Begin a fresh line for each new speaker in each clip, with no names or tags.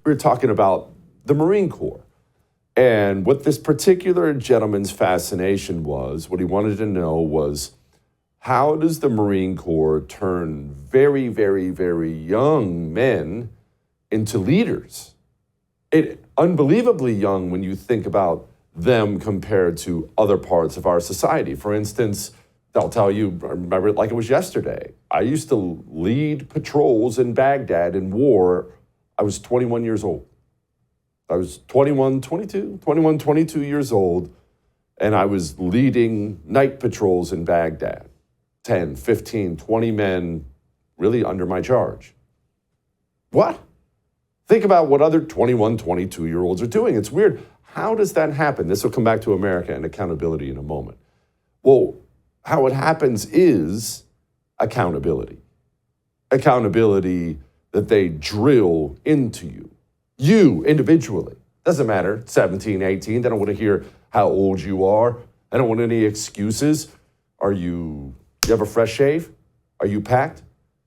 we were talking about the Marine Corps. And what this particular gentleman's fascination was, what he wanted to know was, how does the Marine Corps turn very, very, very young men into leaders? Unbelievably young when you think about them compared to other parts of our society. For instance, I'll tell you, I remember it like it was yesterday. I used to lead patrols in Baghdad in war. I was 21 years old. I was 22 years old, and I was leading night patrols in Baghdad. 10, 15, 20 men really under my charge. What? Think about what other 21, 22-year-olds are doing. It's weird. How does that happen? This will come back to America and accountability in a moment. Well, how it happens is accountability. Accountability that they drill into you. You individually. Doesn't matter, 17, 18. They don't want to hear how old you are. I don't want any excuses. You have a fresh shave? Are you packed?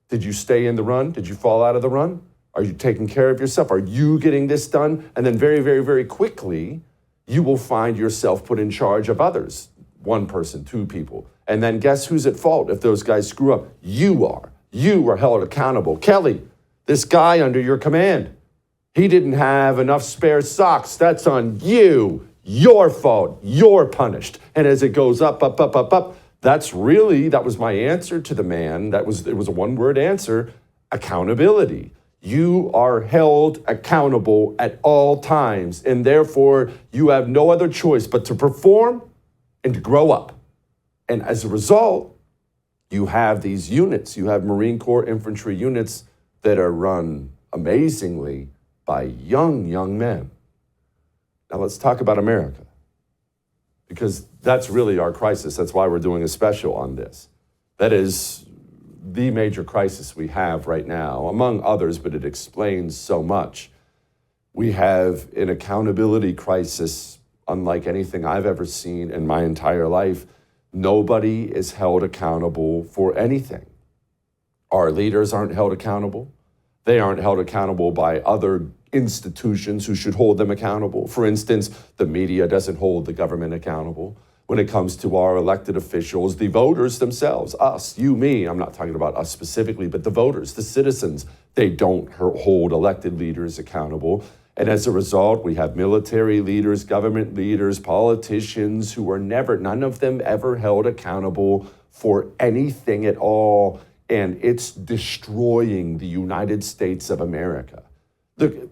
Did you stay in the run? Did you fall out of the run? Are you taking care of yourself? Are you getting this done? And then very, very, very quickly, you will find yourself put in charge of others. One person, two people. And then guess who's at fault if those guys screw up? You are. You are held accountable. Kelly, this guy under your command, he didn't have enough spare socks. That's on you. Your fault. You're punished. And as it goes up, that was my answer to the man. It was a one-word answer, accountability. You are held accountable at all times, and therefore you have no other choice but to perform and to grow up. And as a result, you have these units. You have Marine Corps infantry units that are run amazingly by young men. Now let's talk about America, because that's really our crisis. That's why we're doing a special on this. That is the major crisis we have right now, among others, but it explains so much. We have an accountability crisis unlike anything I've ever seen in my entire life. Nobody is held accountable for anything. Our leaders aren't held accountable. They aren't held accountable by other institutions who should hold them accountable. For instance, the media doesn't hold the government accountable. When it comes to our elected officials, the voters themselves, us, you, me, I'm not talking about us specifically, but the voters, the citizens, they don't hold elected leaders accountable. And as a result, we have military leaders, government leaders, politicians who are none of them ever held accountable for anything at all. And it's destroying the United States of America. Look,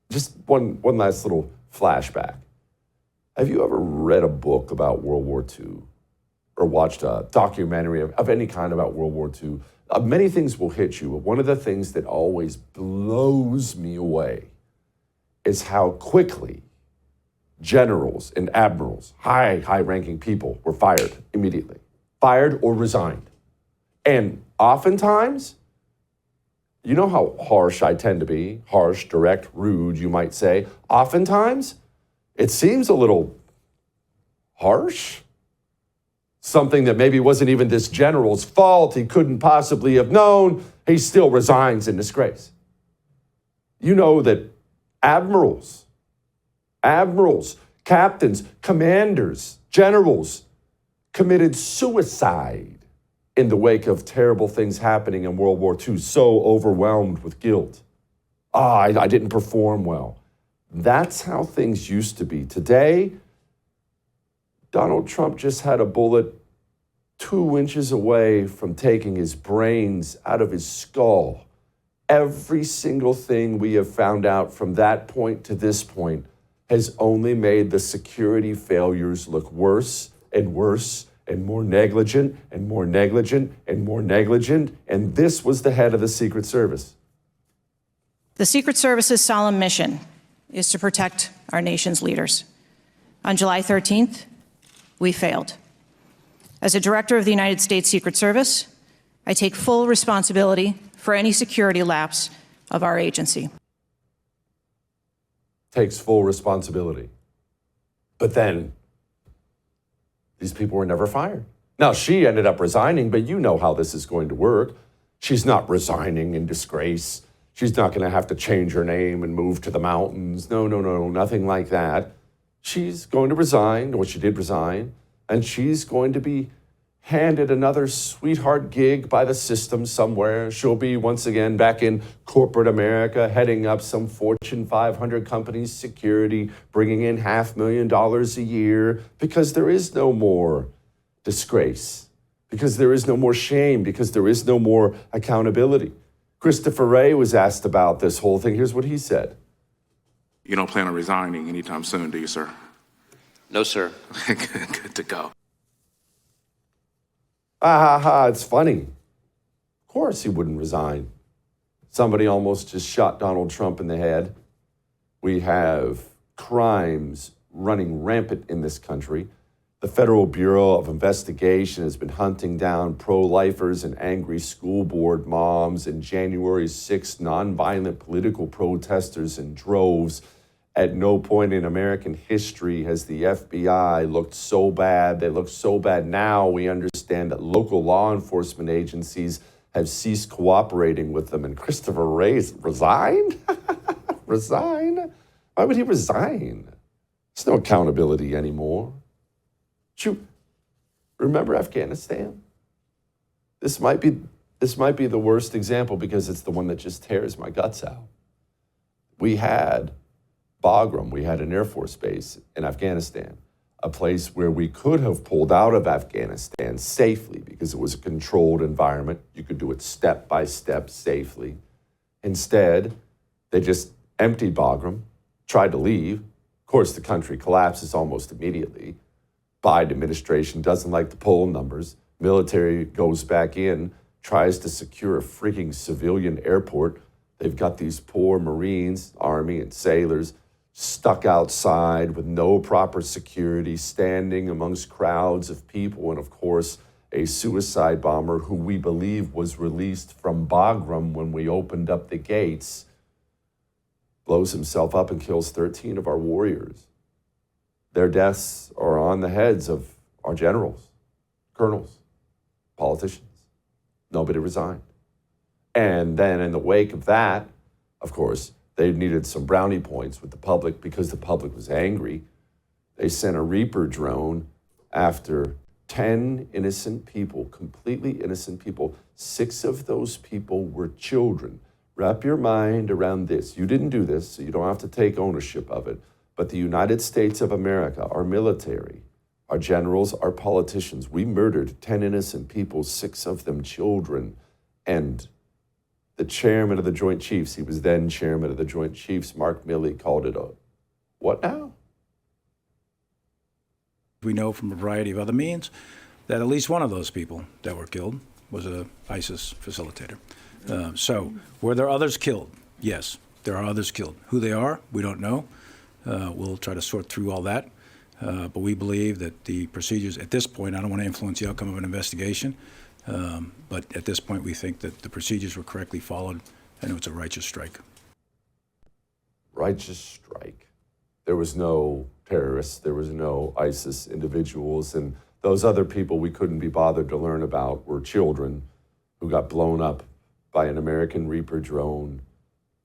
just one last little flashback. Have you ever read a book about World War II or watched a documentary of any kind about World War II? Many things will hit you, but one of the things that always blows me away is how quickly generals and admirals, high-ranking people, were fired immediately. Fired or resigned. And oftentimes, you know how harsh I tend to be, harsh, direct, rude, you might say. Oftentimes, it seems a little harsh. Something that maybe wasn't even this general's fault. He couldn't possibly have known. He still resigns in disgrace. You know that admirals, captains, commanders, generals committed suicide in the wake of terrible things happening in World War II, so overwhelmed with guilt. I didn't perform well. That's how things used to be. Today, Donald Trump just had a bullet 2 inches away from taking his brains out of his skull. Every single thing we have found out from that point to this point has only made the security failures look worse and worse and more negligent and more negligent and more negligent. And this was the head of the Secret Service.
The Secret Service's solemn mission is to protect our nation's leaders. On July 13th, we failed. As a director of the United States Secret Service, I take full responsibility for any security lapse of our agency.
Takes full responsibility. But then, these people were never fired. Now, she ended up resigning, but you know how this is going to work. She's not resigning in disgrace. She's not going to have to change her name and move to the mountains. No, no, no, nothing like that. She's going to resign, or she did resign, and she's going to be handed another sweetheart gig by the system somewhere. She'll be once again back in corporate America, heading up some Fortune 500 company's security, bringing in $500,000 a year, because there is no more disgrace, because there is no more shame, because there is no more accountability. Christopher Wray was asked about this whole thing. Here's what he said.
You don't plan on resigning anytime soon, do you, sir?
No, sir.
Good to go.
It's funny. Of course he wouldn't resign. Somebody almost just shot Donald Trump in the head. We have crimes running rampant in this country. The Federal Bureau of Investigation has been hunting down pro-lifers and angry school board moms and January 6th nonviolent political protesters in droves. At no point in American history has the FBI looked so bad. They look so bad now. We understand that local law enforcement agencies have ceased cooperating with them. And Christopher Wray resigned? Resign? Why would he resign? There's no accountability anymore. Remember Afghanistan? This might be the worst example because it's the one that just tears my guts out. We had Bagram, we had an Air Force base in Afghanistan, a place where we could have pulled out of Afghanistan safely because it was a controlled environment. You could do it step by step safely. Instead, they just emptied Bagram, tried to leave. Of course, the country collapses almost immediately. Biden administration doesn't like the poll numbers. Military goes back in, tries to secure a freaking civilian airport. They've got these poor Marines, Army, and sailors stuck outside with no proper security, standing amongst crowds of people. And of course, a suicide bomber who we believe was released from Bagram when we opened up the gates, blows himself up and kills 13 of our warriors. Their deaths are on the heads of our generals, colonels, politicians. Nobody resigned. And then in the wake of that, of course, they needed some brownie points with the public because the public was angry. They sent a Reaper drone after 10 innocent people, completely innocent people. 6 of those people were children. Wrap your mind around this. You didn't do this, so you don't have to take ownership of it. But the United States of America, our military, our generals, our politicians, we murdered 10 innocent people, 6 of them children. And the chairman of the Joint Chiefs, he was then chairman of the Joint Chiefs, Mark Milley, called it a what now?
We know from a variety of other means that at least one of those people that were killed was an ISIS facilitator. So were there others killed? Yes, there are others killed. Who they are, we don't know. We'll try to sort through all that. But we believe that the procedures at this point, I don't want to influence the outcome of an investigation, but at this point we think that the procedures were correctly followed and it was a righteous strike.
Righteous strike. There was no terrorists, there was no ISIS individuals, and those other people we couldn't be bothered to learn about were children who got blown up by an American Reaper drone.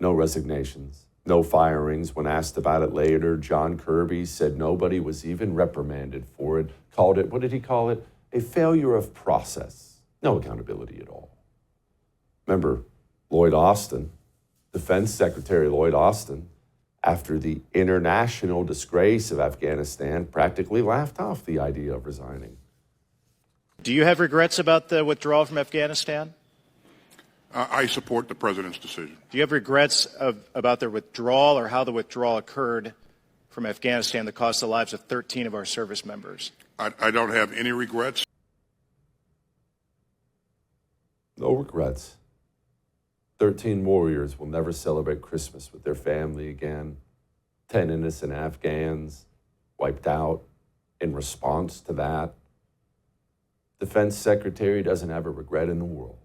No resignations, no firings. When asked about it later, John Kirby said nobody was even reprimanded for it, called it, what did he call it? A failure of process. No accountability at all. Remember, Lloyd Austin, Defense Secretary Lloyd Austin, after the international disgrace of Afghanistan, practically laughed off the idea of resigning.
Do you have regrets about the withdrawal from Afghanistan?
I support the president's decision.
Do you have regrets about their withdrawal or how the withdrawal occurred from Afghanistan that cost the lives of 13 of our service members?
I don't have any regrets.
No regrets. 13 warriors will never celebrate Christmas with their family again. 10 innocent Afghans wiped out in response to that. Defense Secretary doesn't have a regret in the world.